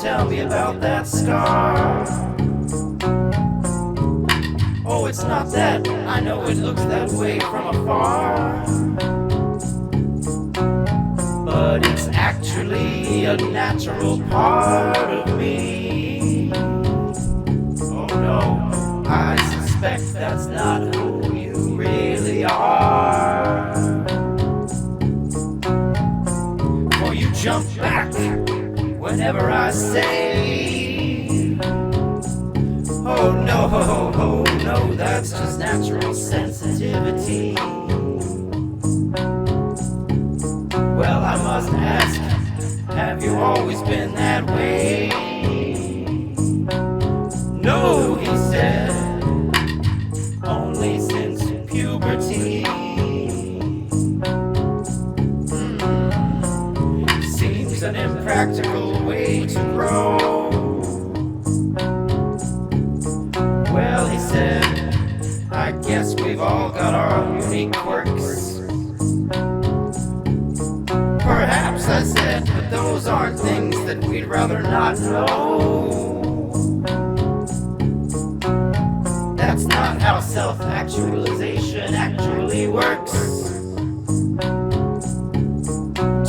Tell me about that scar. Oh, it's not that. I know it looks that way from afar, but it's actually a natural part of me. Oh no, I suspect that's not who you really are. For you jump back whenever I say, oh no, that's just natural sensitivity. Well, I must ask, have you always been that way? No, he said, only since puberty. Seems an impractical way to grow. Well, he said, I guess we've all got our unique quirks. Perhaps, I said, but those aren't things that we'd rather not know. That's not how self-actualization actually works.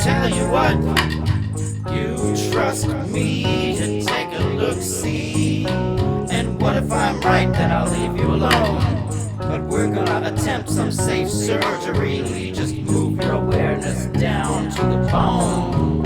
Tell you what, you trust me to take a look-see. And what if I'm right, then I'll leave you alone. But we're gonna attempt some safe surgery. Just move your awareness down to the bone.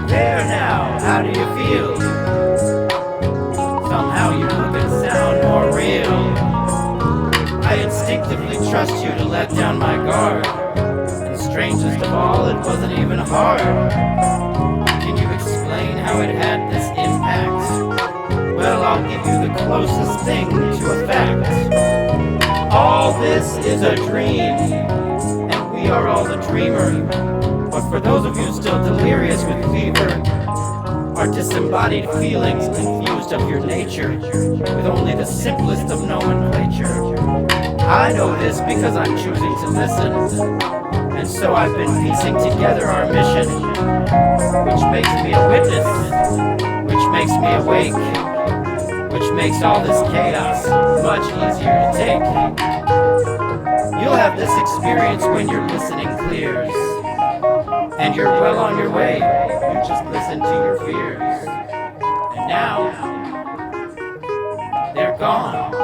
There now, how do you feel? Somehow you look and sound more real. I instinctively trust you to let down my guard, and strangest of all, it wasn't even hard. Can you explain how it had this impact? Well, I'll give you the closest thing to a fact. All this is a dream, and we are all the dreamer. But for those of you still delirious with fever, our disembodied feelings confused of your nature, with only the simplest of nomenclature. I know this because I'm choosing to listen, and so I've been piecing together our mission, which makes me a witness, which makes me awake, which makes all this chaos much easier to take. You'll have this experience when your listening clears, and you're well on your way. You just listen to your fears, and now they're gone.